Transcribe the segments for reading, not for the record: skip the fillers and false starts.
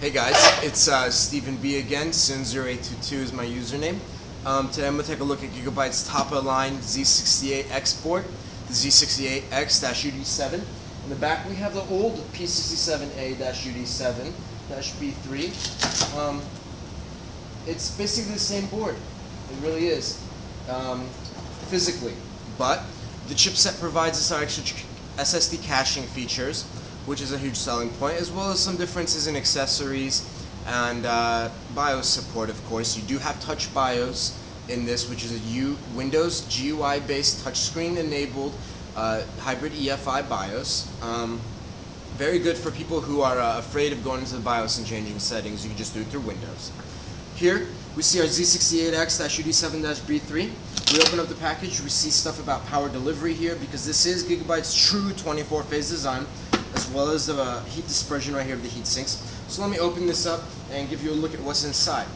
Hey guys, it's Stephen B again. Sin0822 is my username. Today I'm going to take a look at Gigabyte's top-of-the-line Z68X board, the Z68X-UD7. In the back we have the old P67A-UD7-B3. It's basically the same board. It really is, physically. But the chipset provides us our extra SSD caching features, which is a huge selling point, as well as some differences in accessories and BIOS support, of course. You do have touch BIOS in this, which is a Windows GUI based touchscreen enabled hybrid EFI BIOS. Very good for people who are afraid of going into the BIOS and changing settings. You can just do it through Windows. Here we see our Z68X-UD7-B3. We open up the package, we see stuff about power delivery here, because this is Gigabyte's true 24-phase design, as well as the heat dispersion right here of the heat sinks. So let me open this up and give you a look at what's inside.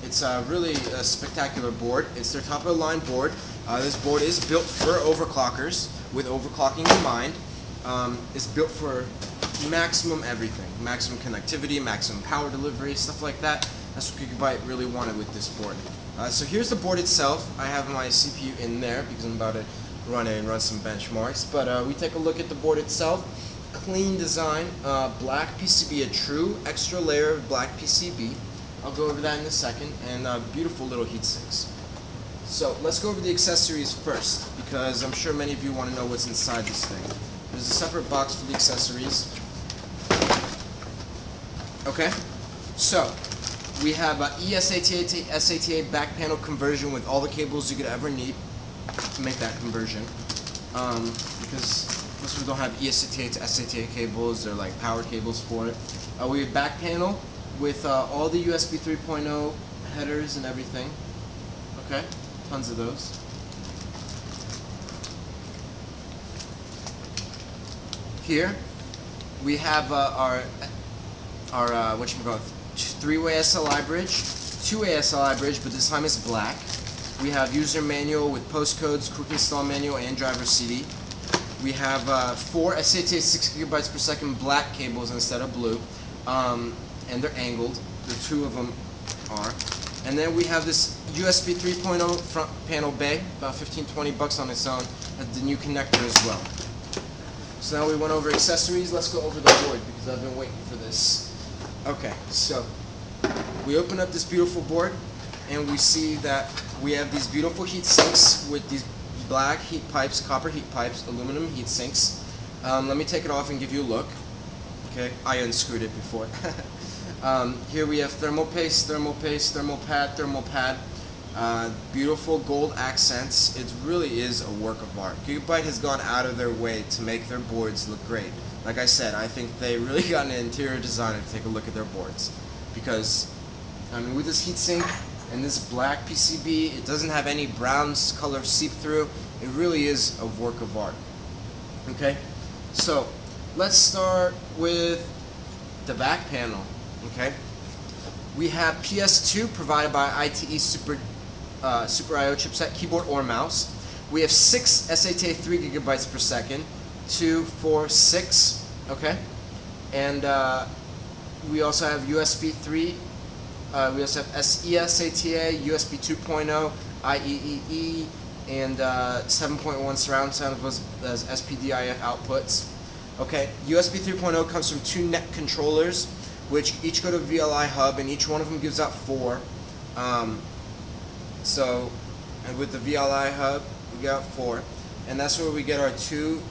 It's really a spectacular board. It's their top-of-the-line board. This board is built for overclockers, with overclocking in mind. It's built for maximum everything, maximum connectivity, maximum power delivery, stuff like that. That's what Gigabyte really wanted with this board. So here's the board itself. I have my CPU in there because I'm about to run some benchmarks. But we take a look at the board itself. Clean design, black PCB, a true extra layer of black PCB. I'll go over that in a second, and beautiful little heat sinks. So let's go over the accessories first, because I'm sure many of you want to know what's inside this thing. There's a separate box for the accessories. Okay, so we have eSATA to SATA back panel conversion with all the cables you could ever need to make that conversion. Because most people don't have eSATA to SATA cables, they're like power cables for it. We have back panel with all the USB 3.0 headers and everything. Okay, tons of those. Here we have our three-way SLI bridge, two-way SLI bridge, but this time it's black. We have user manual with postcodes, quick install manual, and driver CD. We have 4 SATA 6 GB per second black cables instead of blue, and they're angled. The two of them are. And then we have this USB 3.0 front panel bay, about $15–20 on its own, and the new connector as well. So now we went over accessories. Let's go over the board because I've been waiting for this. Okay, so we open up this beautiful board, and we see that we have these beautiful heat sinks with these black heat pipes, copper heat pipes, aluminum heat sinks. Let me take it off and give you a look. Okay, I unscrewed it before. Here we have thermal paste, thermal paste, thermal pad, thermal pad. Beautiful gold accents. It really is a work of art. Gigabyte has gone out of their way to make their boards look great. Like I said, I think they really got an interior designer to take a look at their boards, because I mean, with this heatsink and this black PCB, it doesn't have any brown color seep through. It really is a work of art. Okay, so let's start with the back panel. Okay, we have PS2 provided by ITE Super IO chipset, keyboard or mouse. We have 6 SATA 3 GB per second, 2, 4, 6. Okay, and we also have USB 3. We also have eSATA, USB 2.0, IEEE, and 7.1 surround sound as SPDIF outputs. Okay, USB 3.0 comes from 2 NEC controllers, which each go to VLI hub, and each one of them gives out 4. And with the VLI hub, we got 4, and that's where we get our 2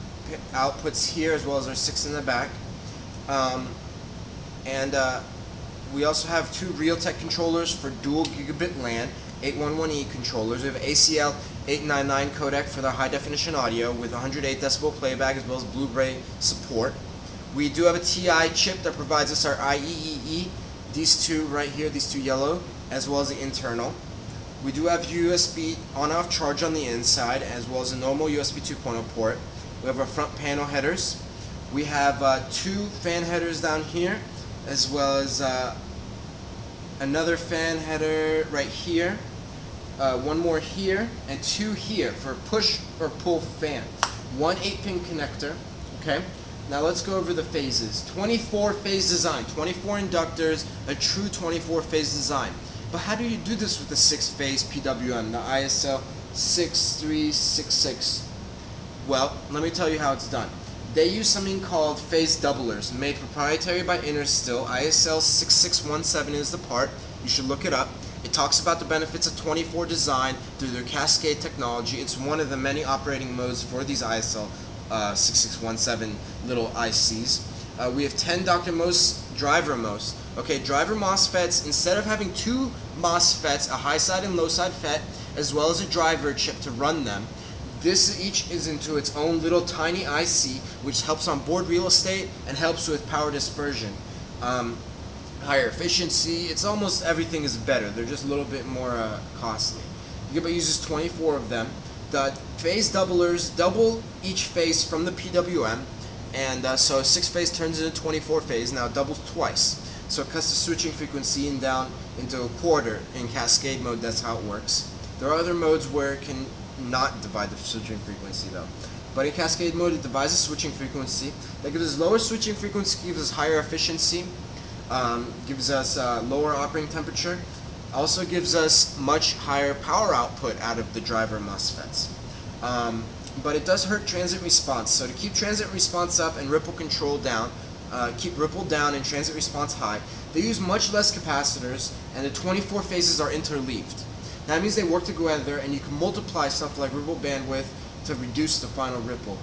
outputs here, as well as our 6 in the back. We also have 2 Realtek controllers for dual gigabit LAN, 811E controllers. We have ACL 899 codec for the high definition audio with 108 decibel playback, as well as Blu-ray support. We do have a TI chip that provides us our IEEE, these 2 right here, these 2 yellow, as well as the internal. We do have USB on-off charge on the inside, as well as a normal USB 2.0 port. We have our front panel headers. We have 2 fan headers down here, as well as another fan header right here, 1 more here, and 2 here for push or pull fan. 1 8-pin connector. Okay, Now let's go over the phases. 24 phase design, 24 inductors, a true 24 phase design. But how do you do this with the 6-phase PWM, the ISL 6366? Well, let me tell you how it's done. They use something called phase doublers, made proprietary by Interstill. ISL 6617 is the part. You should look it up. It talks about the benefits of 24 design through their cascade technology. It's one of the many operating modes for these ISL 6617 little ICs. We have 10 Dr. Mo's driver modes. Okay, driver MOSFETs, instead of having two MOSFETs, a high side and low side FET, as well as a driver chip to run them, this each is into its own little tiny IC, which helps on board real estate and helps with power dispersion. Higher efficiency, it's almost everything is better. They're just a little bit more costly. GIGABYTE uses 24 of them. The phase doublers double each phase from the PWM, and so 6-phase turns into 24 phase, now it doubles twice. So it cuts the switching frequency and down into a quarter. In cascade mode, that's how it works. There are other modes where it can not divide the switching frequency though. But in cascade mode, it divides the switching frequency. That gives us lower switching frequency, gives us higher efficiency, gives us lower operating temperature, also gives us much higher power output out of the driver MOSFETs. But it does hurt transit response. So to keep transit response up and ripple control down, keep ripple down and transit response high, they use much less capacitors, and the 24 phases are interleaved. That means they work together, and you can multiply stuff like ripple bandwidth to reduce the final ripple.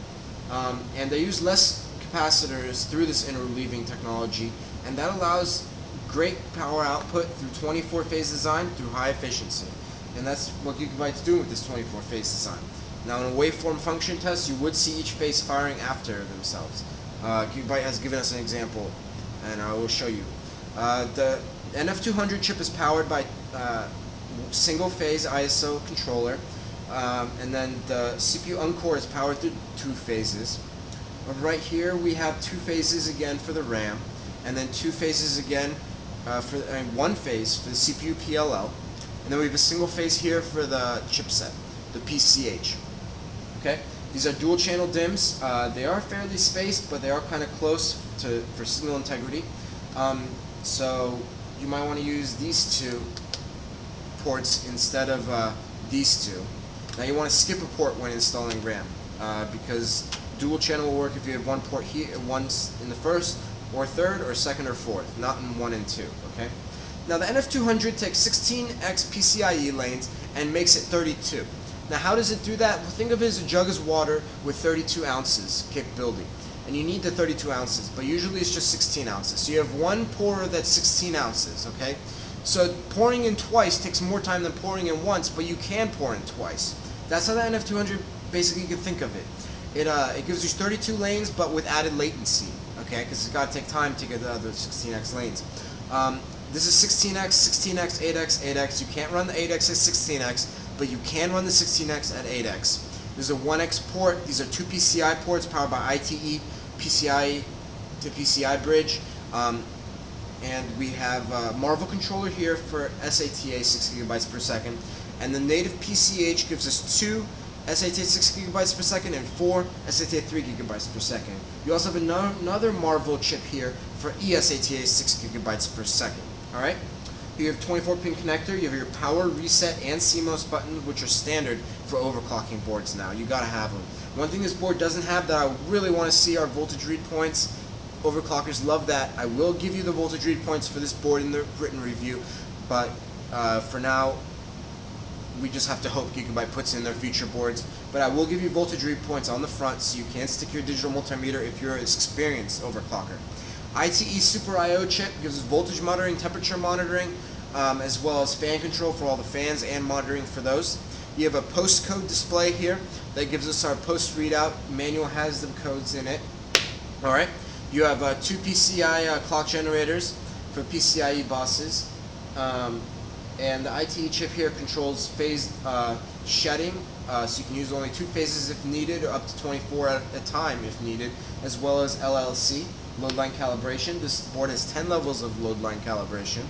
And they use less capacitors through this interleaving technology, and that allows great power output through 24 phase design through high efficiency. And that's what GIGABYTE's doing with this 24 phase design. Now in a waveform function test, you would see each phase firing after themselves. GIGABYTE has given us an example, and I will show you. The NF200 chip is powered by single phase ISO controller, and then the CPU Encore is powered through 2 phases. Right here we have 2 phases again for the RAM, and then 2 phases again and 1 phase for the CPU PLL, and then we have a single phase here for the chipset, the PCH. Okay, these are dual channel DIMMs. They are fairly spaced, but they are kind of close for signal integrity. So you might want to use these 2 ports instead of these 2. Now you want to skip a port when installing RAM, because dual channel will work if you have 1 port here, one's in the first or third or second or fourth, not in 1 and 2. Okay. Now the NF200 takes 16x PCIe lanes and makes it 32. Now how does it do that? Well, think of it as a jug of water with 32 ounces capability, and you need the 32 ounces, but usually it's just 16 ounces. So you have 1 pourer that's 16 ounces. Okay. So pouring in twice takes more time than pouring in once, but you can pour in twice. That's how the NF200 basically you can think of it. It gives you 32 lanes, but with added latency. Okay, because it's got to take time to get the other 16x lanes. This is 16x, 16x, 8x, 8x. You can't run the 8x at 16x, but you can run the 16x at 8x. There's a 1x port. These are 2 PCI ports powered by ITE, PCIe to PCI bridge. And we have a Marvel controller here for SATA 6 GB per second. And the native PCH gives us 2 SATA 6 GB per second and 4 SATA 3 GB per second. You also have another Marvel chip here for eSATA 6 GB per second. Alright? You have 24-pin connector, you have your power, reset, and CMOS buttons, which are standard for overclocking boards now. You gotta have them. One thing this board doesn't have that I really want to see are voltage read points. Overclockers love that. I will give you the voltage read points for this board in the written review, but for now, we just have to hope GIGABYTE puts in their future boards. But I will give you voltage read points on the front so you can stick your digital multimeter if you're an experienced overclocker. ITE Super I/O chip gives us voltage monitoring, temperature monitoring, as well as fan control for all the fans and monitoring for those. You have a postcode display here that gives us our post readout. Manual has the codes in it. Alright. You have 2 PCI clock generators for PCIe buses. And the ITE chip here controls phase shedding, so you can use only 2 phases if needed, or up to 24 at a time if needed, as well as LLC, load line calibration. This board has 10 levels of load line calibration.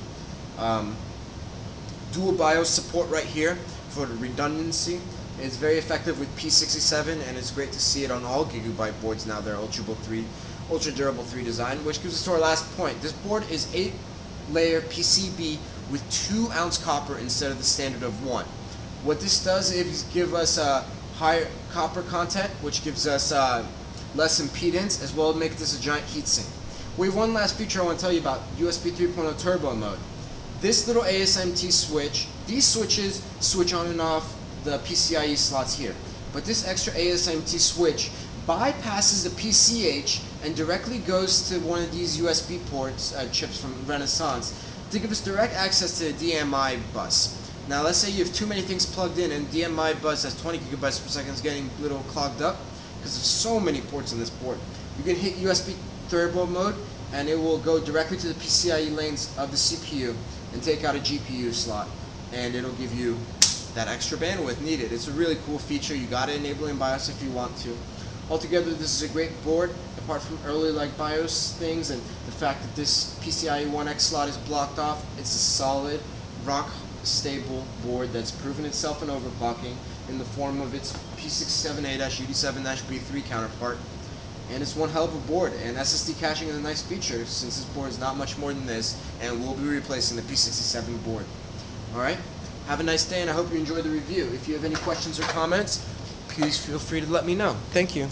Dual BIOS support right here for the redundancy. It's very effective with P67, and it's great to see it on all GIGABYTE boards now. They're Ultrabook 3 ultra durable 3 design, which gives us to our last point. This board is 8-layer PCB with 2-ounce copper instead of the standard of 1. What this does is give us a higher copper content, which gives us less impedance, as well as make this a giant heatsink. We have one last feature I want to tell you about, USB 3.0 turbo mode. This little ASMT switch, these switches switch on and off the PCIe slots here, but this extra ASMT switch bypasses the PCH and directly goes to one of these USB ports, chips from Renaissance, to give us direct access to the DMI bus. Now let's say you have too many things plugged in and DMI bus that's 20 gigabytes per second is getting a little clogged up because there's so many ports on this board. You can hit USB turbo mode and it will go directly to the PCIe lanes of the CPU and take out a GPU slot, and it'll give you that extra bandwidth needed. It's a really cool feature. You got to enable in BIOS if you want to. Altogether, this is a great board, apart from early like BIOS things and the fact that this PCIe 1X slot is blocked off. It's a solid, rock stable board that's proven itself in overclocking in the form of its P67A-UD7-B3 counterpart, and it's one hell of a board. And SSD caching is a nice feature since this board is not much more than this, and we'll be replacing the P67 board. Alright, have a nice day, and I hope you enjoyed the review. If you have any questions or comments, please feel free to let me know. Thank you.